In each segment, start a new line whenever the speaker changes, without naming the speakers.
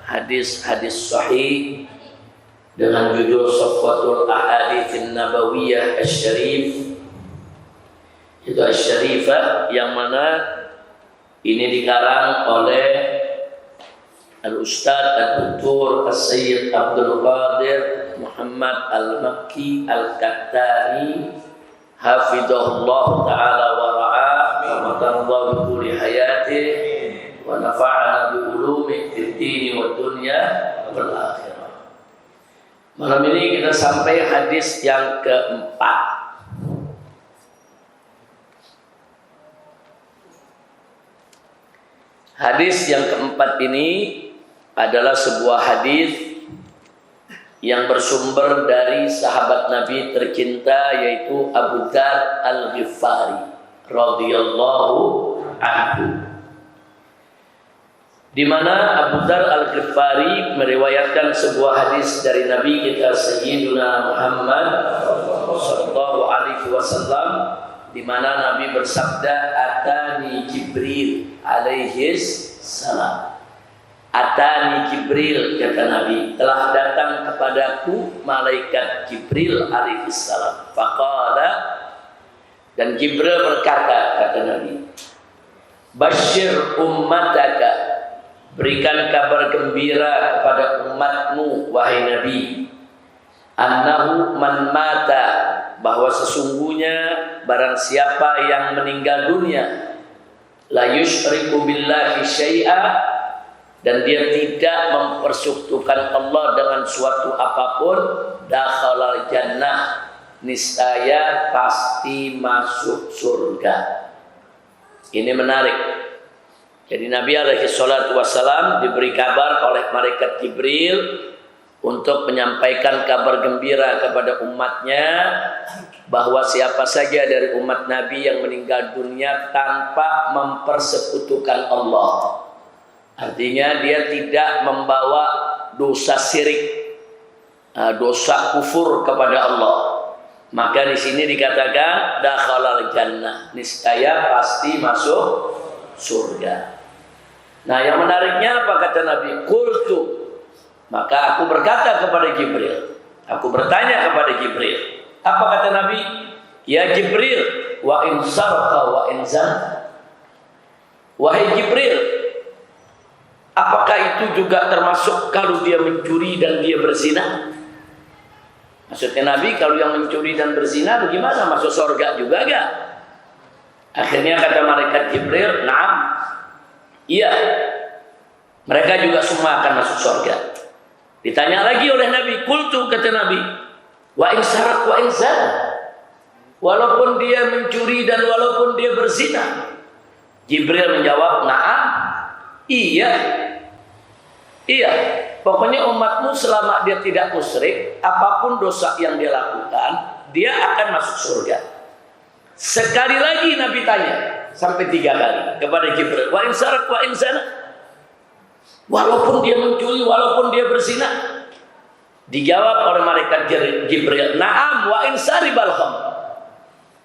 hadis-hadis sahih dengan judul Safwatul Ahaditsin Nabawiyah Asy-Syarif, itu Asy-Syarifah, yang mana ini dikarang oleh Al-Ustadz Ad-Doktor As-Sayyid Abdul Qadir Muhammad Al-Makki Al-Kattani hafidhahullah ta'ala wa ra'ah wa matanallahu bi kulli hayatih wa nafa'ana bi ulumi fid dini wad dunya wal akhirah. Malam ini kita sampai hadis yang keempat. Hadis yang keempat ini adalah sebuah hadis yang bersumber dari sahabat Nabi tercinta, yaitu Abu Dzar Al-Ghifari radhiyallahu anhu, di mana Abu Dzar Al-Ghifari meriwayatkan sebuah hadis dari Nabi kita Sayyiduna Muhammad sallallahu alaihi wasallam, di mana Nabi bersabda, "Atani Jibril alaihi salam." Atani Jibril, kata Nabi, telah datang kepadaku malaikat Jibril alaihi salam. Faqala, dan Jibril berkata, kata Nabi, "Basyir ummataka, berikan kabar gembira kepada umatmu wahai Nabi, annahu man mata, bahwa sesungguhnya barang siapa yang meninggal dunia, la yusyriku billahi syai'a, dan dia tidak mempersekutukan Allah dengan suatu apapun, dakhalal jannah, niscaya pasti masuk surga." Ini menarik. Jadi Nabi alaihi salatu wassalam diberi kabar oleh malaikat Jibril untuk menyampaikan kabar gembira kepada umatnya bahwa siapa saja dari umat Nabi yang meninggal dunia tanpa mempersekutukan Allah, artinya dia tidak membawa dosa syirik, dosa kufur kepada Allah, maka di sini dikatakan dakhalal jannah, niscaya pasti masuk surga. Nah, yang menariknya apa kata Nabi? Qultu, maka aku berkata kepada Jibril, aku bertanya kepada Jibril, apa kata Nabi? Ya Jibril, wa in sarqa wa in zana. Wahai Jibril, apakah itu juga termasuk kalau dia mencuri dan dia berzina? Maksudnya Nabi, kalau yang mencuri dan berzina bagaimana? Masuk surga juga enggak? Akhirnya kata malaikat Jibril, "Na'am." Iya. Mereka juga semua akan masuk surga. Ditanya lagi oleh Nabi, "Qultu," kata Nabi, "wa in saraq wa in zana." Walaupun dia mencuri dan walaupun dia berzina. Jibril menjawab, "Na'am." Iya. Iya. Pokoknya umatmu selama dia tidak musyrik, apapun dosa yang dia lakukan, dia akan masuk surga. Sekali lagi Nabi tanya, sampai 3 kali kepada Jibril, "Wa in saraq wa in zana." Walaupun dia mencuri, walaupun dia berzina. Dijawab oleh malaikat Jibril, "Na'am wa in saribal khamr."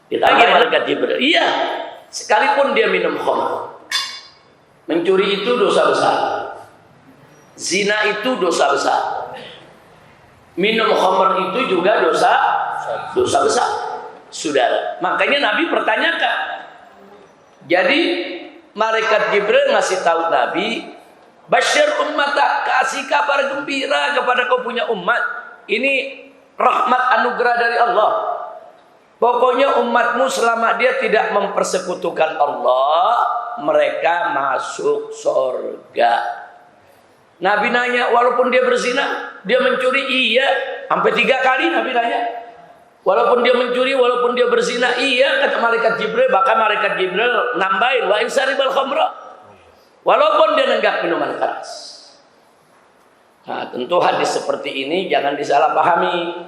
Ditanya malaikat Jibril, "Iya, sekalipun dia minum khamr." Mencuri itu dosa besar. Zina itu dosa besar. Minum khamr itu juga dosa besar. Saudara, makanya Nabi pertanyakan. Jadi malaikat Jibril ngasih tahu Nabi, "Basyir ummatak, kasih kabar gembira kepada kau punya umat. Ini rahmat anugerah dari Allah. Pokoknya umatmu selama dia tidak mempersekutukan Allah, mereka masuk surga." Nabi nanya, walaupun dia berzina, dia mencuri, iya. Sampai 3 kali Nabi nanya. Walaupun dia mencuri, walaupun dia berzina, iya, kata malaikat Jibril. Bahkan malaikat Jibril nambahin, "Wa in saribal khamra." Walaupun dia nenggak minuman keras. Nah, tentu hadis seperti ini jangan disalahpahami.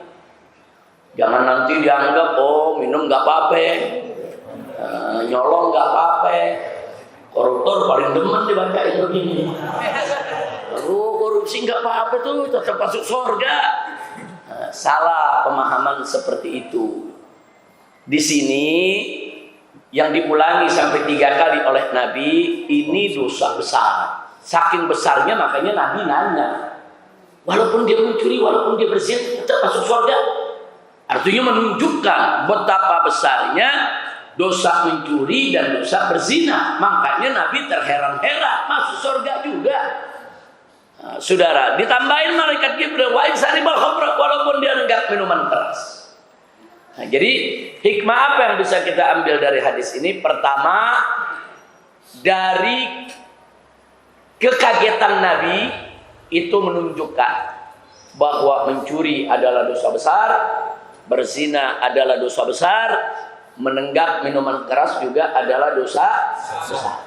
Jangan nanti dianggap, oh minum nggak apa-apa, nyolong nggak apa-apa, koruptor paling demen dibacain begini. Aduh, korupsi nggak apa-apa tuh, tetap masuk surga. Nah, salah pemahaman seperti itu. Di sini yang diulangi sampai 3 kali oleh Nabi, ini dosa besar. Saking besarnya makanya Nabi nanya. Walaupun dia mencuri, walaupun dia berzina, tetap masuk surga. Artinya menunjukkan betapa besarnya dosa mencuri dan dosa berzina. Makanya Nabi terheran-heran, masuk surga juga. Nah, saudara, ditambahin malaikat Jibril, wa in saribal khamra, walaupun dia nenggak minuman keras. Nah, jadi hikmah apa yang bisa kita ambil dari hadis ini? Pertama, dari kekagetan Nabi itu menunjukkan bahwa mencuri adalah dosa besar, berzina adalah dosa besar, menenggak minuman keras juga adalah dosa besar.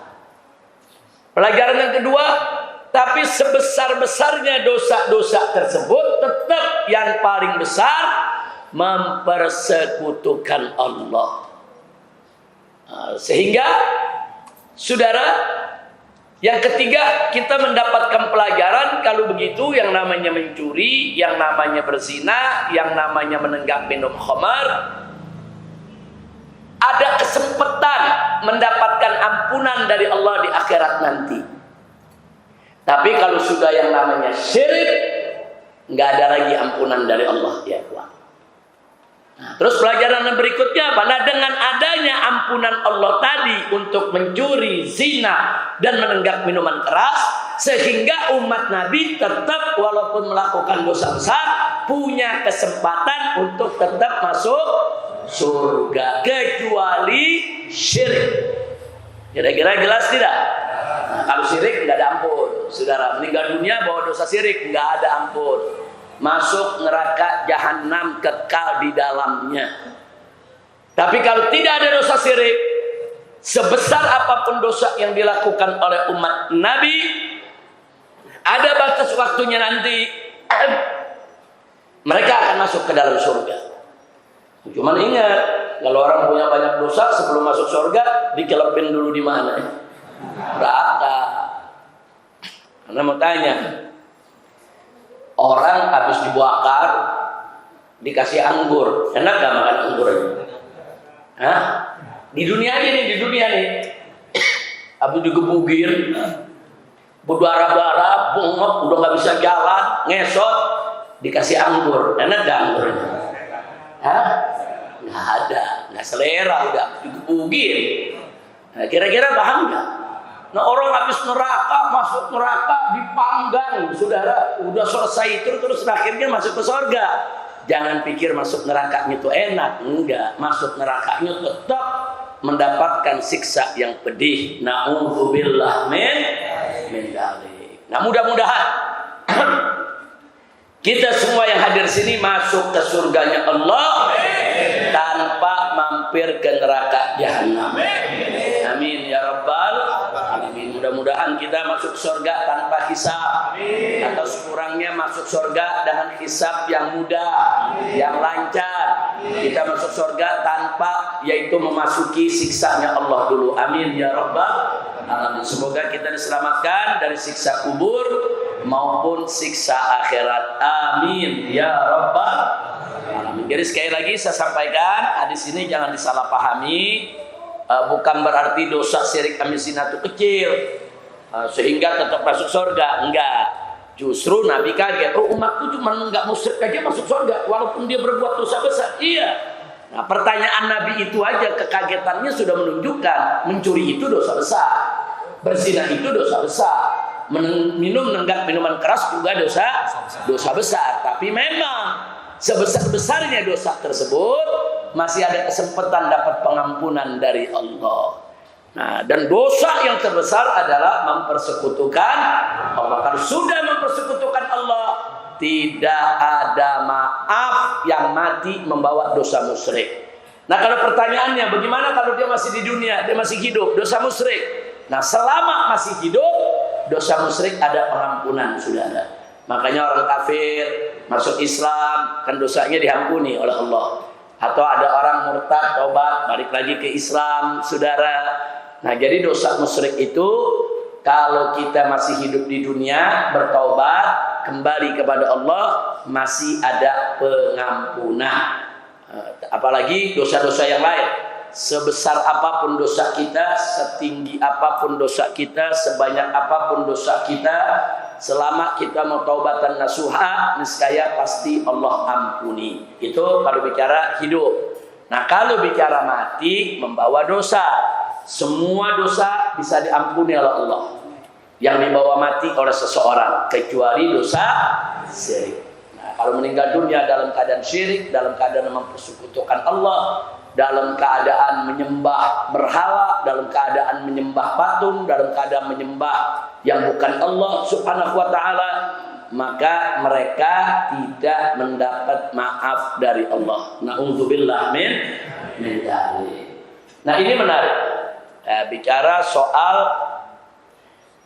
Pelajaran yang kedua, tapi sebesar-besarnya dosa-dosa tersebut tetap yang paling besar mempersekutukan Allah. Sehingga saudara, yang ketiga, kita mendapatkan pelajaran kalau begitu yang namanya mencuri, yang namanya berzina, yang namanya menenggak minum khamar, ada kesempatan mendapatkan ampunan dari Allah di akhirat nanti. Tapi kalau sudah yang namanya syirik, nggak ada lagi ampunan dari Allah, ya Allah. Nah, terus pelajaran yang berikutnya apa? Nah, dengan adanya ampunan Allah tadi untuk mencuri, zina, dan menenggak minuman keras, sehingga umat Nabi tetap walaupun melakukan dosa besar punya kesempatan untuk tetap masuk surga, kecuali syirik. Kira-kira jelas tidak? Nah, kalau syirik nggak ada ampun, saudara. Meninggal dunia bawa dosa syirik nggak ada ampun. Masuk neraka jahanam kekal di dalamnya. Tapi kalau tidak ada dosa syirik, sebesar apapun dosa yang dilakukan oleh umat Nabi, ada batas waktunya nanti mereka akan masuk ke dalam surga. Cuman ingat, kalau orang punya banyak dosa sebelum masuk surga, dikelepin dulu di mana? Neraka. Karena mau tanya, orang habis dibakar dikasih anggur, enak gak makan anggur? Hah? Di dunia ini, habis digebugin, berdarah-darah, bengep, udah gak bisa jalan, ngesot, dikasih anggur, enak gak anggurnya? Hah? Nggak ada, nggak selera, udah digebugin. Nah, kira-kira paham nggak? Nah, orang habis neraka, masuk neraka, dipanggang, saudara, udah selesai itu, terus akhirnya masuk ke surga. Jangan pikir masuk nerakanya itu enak, enggak. Masuk nerakanya tetap mendapatkan siksa yang pedih. Na'udzubillah min dzalik. Nah, mudah-mudahan kita semua yang hadir sini masuk ke surganya Allah tanpa mampir ke neraka jahanam. Amin ya rabbal alamin. Mudah-mudahan kita masuk surga tanpa hisab, atau sekurangnya masuk surga dengan hisab yang mudah, yang lancar. Kita masuk surga tanpa yaitu memasuki siksanya Allah dulu. Amin ya rabbal alamin. Semoga kita diselamatkan dari siksa kubur maupun siksa akhirat. Amin ya rabbal alamin. Jadi sekali lagi saya sampaikan, hadis ini jangan disalahpahami. Bukan berarti dosa syirik sama zina itu kecil sehingga tetap masuk surga. Enggak. Justru Nabi kaget, oh umatku cuma enggak musyrik aja masuk surga walaupun dia berbuat dosa besar. Iya. Nah, pertanyaan Nabi itu aja kekagetannya sudah menunjukkan mencuri itu dosa besar, berzina itu dosa besar, minum nenggak minuman keras juga dosa besar. Tapi memang sebesar-besarnya dosa tersebut masih ada kesempatan dapat pengampunan dari Allah. Nah, dan dosa yang terbesar adalah mempersekutukan Allah. Kalau sudah mempersekutukan Allah, tidak ada maaf yang mati membawa dosa musyrik. Nah, kalau pertanyaannya bagaimana kalau dia masih di dunia, dia masih hidup, dosa musyrik? Nah, selama masih hidup, dosa musyrik ada pengampunan, saudara. Makanya orang kafir masuk Islam kan dosanya diampuni oleh Allah. Atau ada orang murtad, tobat, balik lagi ke Islam, saudara. Nah, jadi dosa musyrik itu kalau kita masih hidup di dunia, bertobat, kembali kepada Allah, masih ada pengampunan. Apalagi dosa-dosa yang lain. sebesar apapun dosa kita, setinggi apapun dosa kita, sebanyak apapun dosa kita, selama kita mau taubatan nasuha, niscaya pasti Allah ampuni. Itu kalau bicara hidup. Nah, kalau bicara mati, membawa dosa. Semua dosa bisa diampuni oleh Allah yang dibawa mati oleh seseorang, kecuali dosa syirik. Nah, kalau meninggal dunia dalam keadaan syirik, dalam keadaan mempersekutukan Allah, dalam keadaan menyembah berhala, dalam keadaan menyembah patung, dalam keadaan menyembah yang bukan Allah Subhanahu wa ta'ala, maka mereka tidak mendapat maaf dari Allah. Na'udzubillah min dzalik. Nah, ini menarik. Bicara soal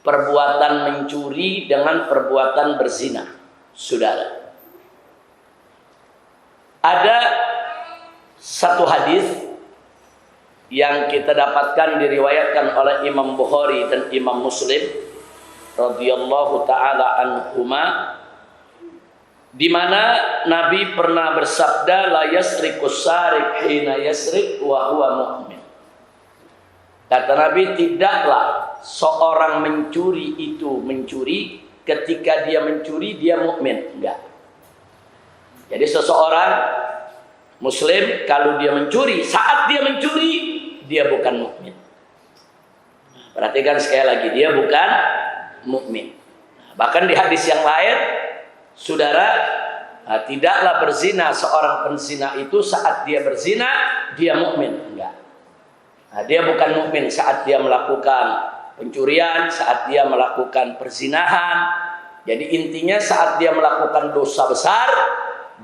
perbuatan mencuri dengan perbuatan berzina, saudara. Ada satu hadis yang kita dapatkan diriwayatkan oleh Imam Bukhari dan Imam Muslim radhiyallahu taala anhuma, di mana Nabi pernah bersabda, la yasriqus sariq hina yasriq wa huwa mu'min. Kata Nabi, tidaklah seorang mencuri itu mencuri ketika dia mencuri dia mukmin, enggak. Jadi seseorang muslim kalau dia mencuri, saat dia mencuri dia bukan mukmin. Perhatikan sekali lagi, dia bukan mukmin. Bahkan di hadis yang lain, saudara, tidaklah berzina seorang penzina itu saat dia berzina dia mukmin, enggak. Dia bukan mukmin saat dia melakukan pencurian, saat dia melakukan perzinahan. Jadi intinya saat dia melakukan dosa besar,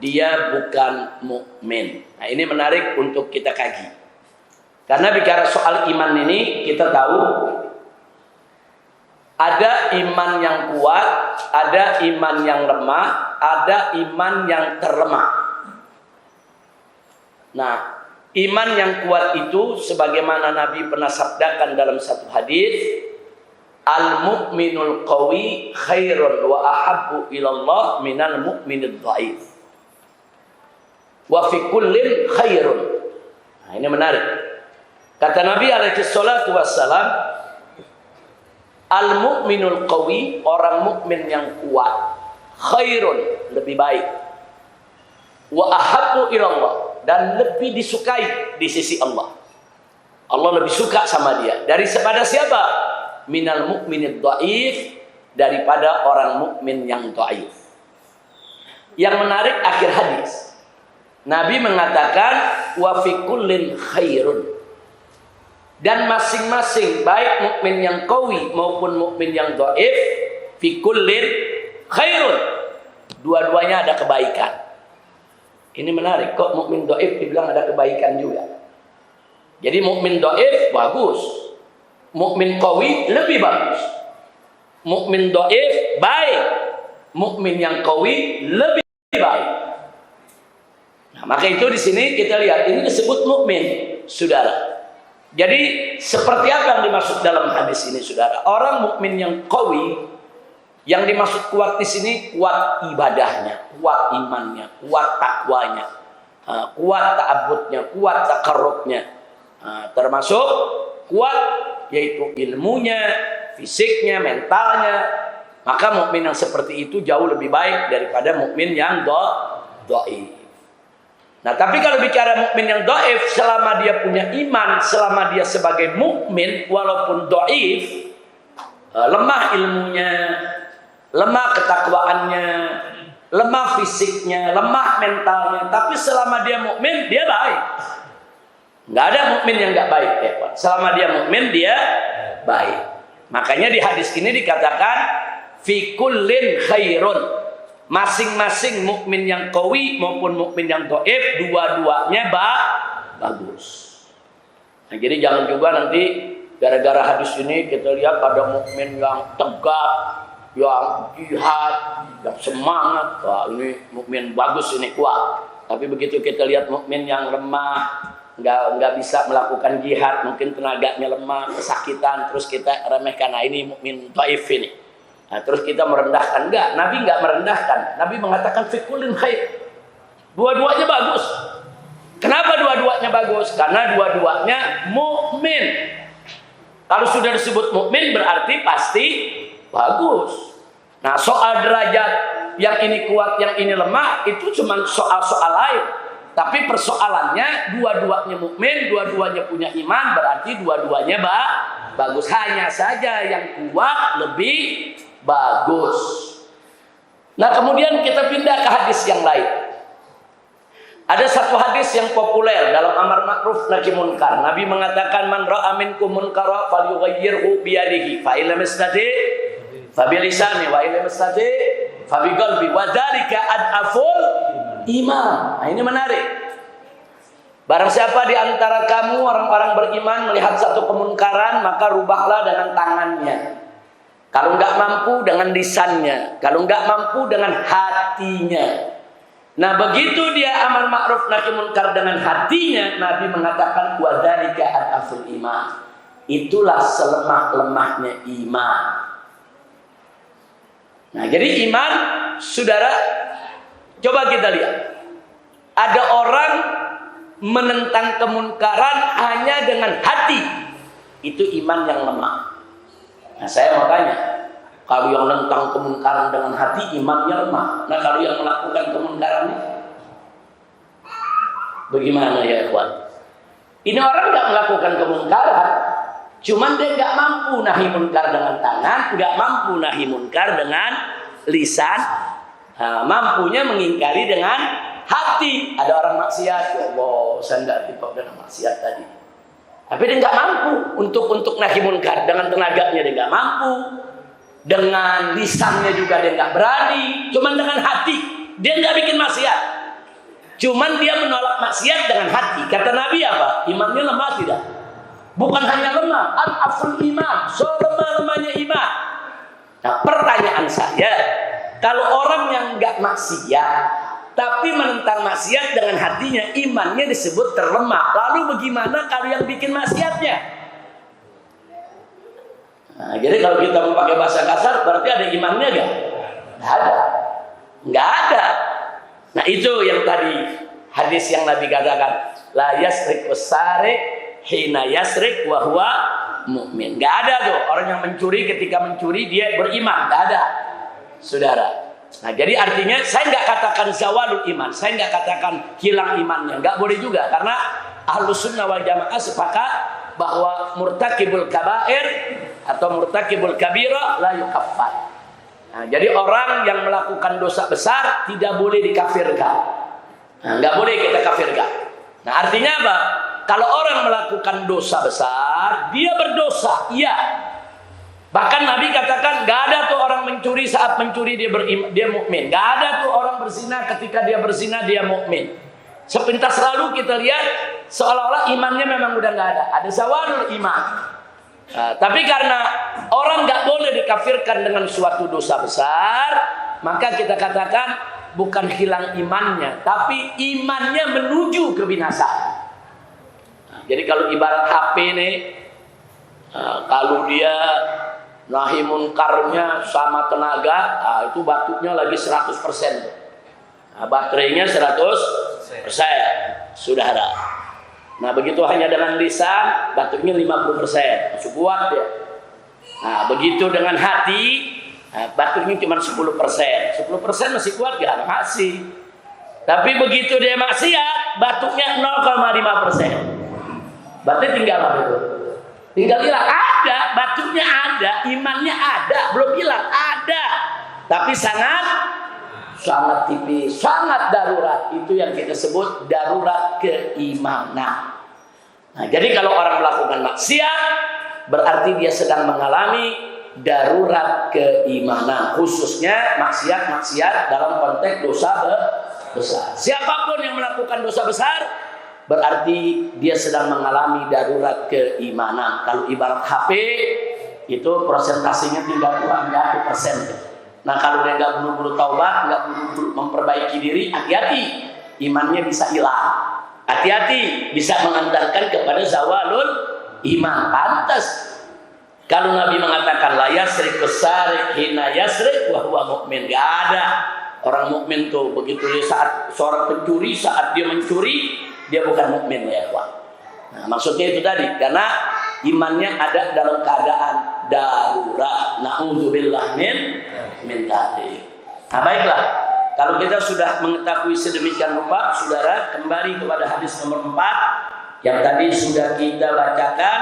dia bukan mukmin. Nah, ini menarik untuk kita kaji. Karena bicara soal iman ini, kita tahu ada iman yang kuat, ada iman yang lemah, ada iman yang terlemah. Nah, iman yang kuat itu sebagaimana Nabi pernah sabdakan dalam satu hadis, al-mu'minul qawi khairun wa ahabbu ilallah minal mu'minid dhaif. Wa fi kullin khairun. Nah, ini menarik. Kata Nabi alaihi salatu wassalam, al-mu'minul qawi, orang mukmin yang kuat, khairun, lebih baik. Wa ahabbu ilallah, dan lebih disukai di sisi Allah. Allah lebih suka sama dia daripada siapa? Minal mu'minid dhaif, daripada orang mukmin yang dhaif. Yang menarik akhir hadis, Nabi mengatakan wa fi kullin khairun, dan masing-masing baik mukmin yang qawi maupun mukmin yang dhaif, fi kullin khairun, dua-duanya ada kebaikan. Ini menarik, kok mukmin dhaif dibilang ada kebaikan juga. Jadi mukmin dhaif bagus, mukmin qawi lebih bagus. Mukmin dhaif baik, mukmin yang qawi lebih baik. Nah, maka itu di sini kita lihat ini disebut mukmin, saudara. Jadi seperti apa yang dimaksud dalam hadis ini, saudara? Orang mukmin yang qawi, yang dimaksud kuat di sini kuat ibadahnya, kuat imannya, kuat takwanya, kuat ta'abbudnya, kuat takarrubnya, termasuk kuat yaitu ilmunya, fisiknya, mentalnya. Maka mukmin yang seperti itu jauh lebih baik daripada mukmin yang dhaif. Nah, tapi kalau bicara mukmin yang dhaif, selama dia punya iman, selama dia sebagai mukmin walaupun dhaif, lemah ilmunya, lemah ketakwaannya, lemah fisiknya, lemah mentalnya, tapi selama dia mukmin dia baik. Nggak ada mukmin yang nggak baik, selama dia mukmin dia baik. Makanya di hadis ini dikatakan fi kullin khairun, masing-masing mukmin yang qawi maupun mukmin yang dhaif, dua-duanya bagus. Nah, jadi jangan juga nanti gara-gara hadis ini kita lihat ada mukmin yang tegak, yang jihad, yang semangat, wah ini mukmin bagus, ini kuat. Tapi begitu kita lihat mukmin yang lemah, nggak bisa melakukan jihad, mungkin tenaganya lemah, kesakitan, terus kita remehkan, nah ini mukmin dhaif ini. Nah, terus kita merendahkan. Enggak, Nabi enggak merendahkan. Nabi mengatakan fi kullin khair. Dua-duanya bagus. Kenapa dua-duanya bagus? Karena dua-duanya mukmin. Kalau sudah disebut mukmin berarti pasti bagus. Nah, soal derajat yang ini kuat, yang ini lemah itu cuma soal-soal lain. Tapi persoalannya dua-duanya mukmin, dua-duanya punya iman, berarti dua-duanya bagus. Hanya saja yang kuat lebih bagus. Nah, kemudian kita pindah ke hadis yang lain. Ada satu hadis yang populer dalam amar ma'ruf nahi munkar. Nabi mengatakan man ra'a minkum munkara falyughayyirhu bi yadihi fa illam yastati fa bi lisani wa illam yastati fa bi qalbi wa dzalika ad'aful iman. Nah, ini menarik. Barang siapa di antara kamu orang-orang beriman melihat satu kemunkaran, maka rubahlah dengan tangannya. Kalau enggak mampu dengan lisannya, kalau enggak mampu dengan hatinya. Nah, begitu dia amar ma'ruf nahi munkar dengan hatinya, Nabi mengatakan wa dzalika ad'aful iman. Itulah selemah-lemahnya iman. Nah, jadi iman, saudara, coba kita lihat. Ada orang menentang kemunkaran hanya dengan hati. Itu iman yang lemah. Nah, saya mau tanya, kalau yang menentang kemunkaran dengan hati, imannya lemah. Nah, kalau yang melakukan kemunkarannya, bagaimana ya, ikhwan? Ini orang nggak melakukan kemunkaran, cuman dia nggak mampu nahi munkar dengan tangan, nggak mampu nahi munkar dengan lisan, mampunya mengingkari dengan hati. Ada orang maksiat, ya Allah, saya nggak tipe dengan maksiat tadi. Tapi dia nggak mampu untuk nahi munkar dengan tenaganya, dia nggak mampu. Dengan lisannya juga dia nggak berani, cuman dengan hati dia nggak bikin maksiat, cuman dia menolak maksiat dengan hati. Kata Nabi apa? Imannya lemah tidak? Bukan hanya lemah, al-aful iman, selemah-lemahnya iman. Nah, pertanyaan saya, kalau orang yang nggak maksiat tapi menentang maksiat dengan hatinya, imannya disebut terlemah. Lalu bagaimana kalau yang bikin maksiatnya? Nah, jadi kalau kita mau pakai bahasa kasar, berarti ada imannya gak? Nggak ada. Nggak ada. Nah, itu yang tadi hadis yang Nabi katakan, la yasrik wasarik hina yasrik wa huwa mu'min. Nggak ada tuh orang yang mencuri, ketika mencuri dia beriman. Nggak ada, saudara. Nah, jadi artinya saya nggak katakan zawalul iman, saya nggak katakan hilang imannya. Nggak boleh juga, karena Ahlus Sunnah wal Jamaah sepakat bahwa murtakibul kabair atau murtakibul kabira la yukaffar. Nah, jadi orang yang melakukan dosa besar tidak boleh dikafirkan. Nah, nggak boleh kita kafirkan. Nah, artinya apa? Kalau orang melakukan dosa besar, dia berdosa, iya. Bahkan Nabi katakan, nggak ada tuh orang mencuri saat mencuri dia mukmin. Nggak ada tuh orang berzina ketika dia berzina dia mukmin. Sepintas lalu kita lihat seolah-olah imannya memang udah nggak ada. Ada zawalul iman. Nah, tapi karena orang nggak boleh dikafirkan dengan suatu dosa besar, maka kita katakan bukan hilang imannya, tapi imannya menuju kebinasaan. Nah, jadi kalau ibarat HP nih, kalau dia nahi munkarnya sama tenaga, itu batuknya lagi 100%. Nah, baterainya 100%, saudara. Nah, begitu hanya dengan lisan, batuknya 50%, masih kuat dia. Nah, begitu dengan hati, batuknya cuma 10%. 10% masih kuat gak? Masih. Tapi begitu dia maksiat, batuknya 0,5%. Berarti tinggal apa itu? Tinggal hilang. Ada, batuknya ada, imannya ada, belum hilang, ada. Tapi sangat tipis, sangat darurat. Itu yang kita sebut darurat keimanan. Nah, jadi kalau orang melakukan maksiat, berarti dia sedang mengalami darurat keimanan, khususnya maksiat dalam konteks dosa besar. Siapapun yang melakukan dosa besar, berarti dia sedang mengalami darurat keimanan. Kalau ibarat HP, itu persentasenya tinggal kurang 1%. Nah, kalau dia nggak buru-buru taubat, nggak buru-buru memperbaiki diri, hati-hati, imannya bisa hilang. Hati-hati, bisa mengantarkan kepada zawalul iman. Pantas kalau Nabi mengatakan la yasrik wasarik hina yasrik wa huwa mu'min. Gak ada orang mukmin tuh begitu dia saat seorang pencuri, saat dia mencuri, dia bukan mukmin ya ikhwan. Nah, maksudnya itu tadi, karena imannya ada dalam keadaan darurat. Na'udzubillah min dzalik. Nah, baiklah. Kalau kita sudah mengetahui sedemikian rupa, saudara, kembali kepada hadis nomor 4 yang tadi sudah kita bacakan,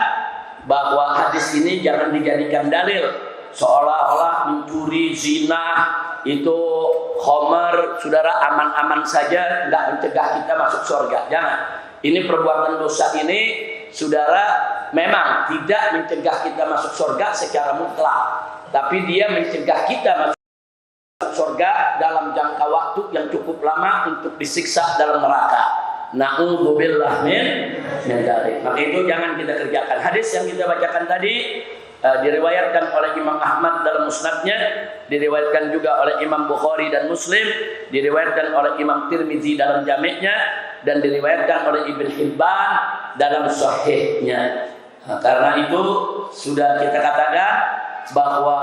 bahwa hadis ini jangan dijadikan dalil seolah-olah mencuri, zina itu khamar, saudara, aman-aman saja, nggak mencegah kita masuk surga. Jangan. Ini perbuatan dosa ini, saudara, memang tidak mencegah kita masuk surga secara mutlak, tapi dia mencegah kita masuk surga dalam jangka waktu yang cukup lama untuk disiksa dalam neraka. Na'udzubillah min dzalik. Maka itu jangan kita kerjakan. Hadis yang kita bacakan tadi diriwayatkan oleh Imam Ahmad dalam musnadnya, diriwayatkan juga oleh Imam Bukhari dan Muslim, diriwayatkan oleh Imam Tirmizi dalam jami'nya, dan diriwayatkan oleh Ibn Hibban dalam sahihnya. Nah, karena itu sudah kita katakan bahwa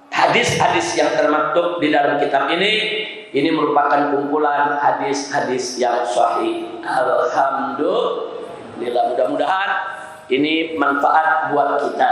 hadis-hadis yang termaktub di dalam kitab ini merupakan kumpulan hadis-hadis yang sahih. Alhamdulillah, mudah-mudahan ini manfaat buat kita.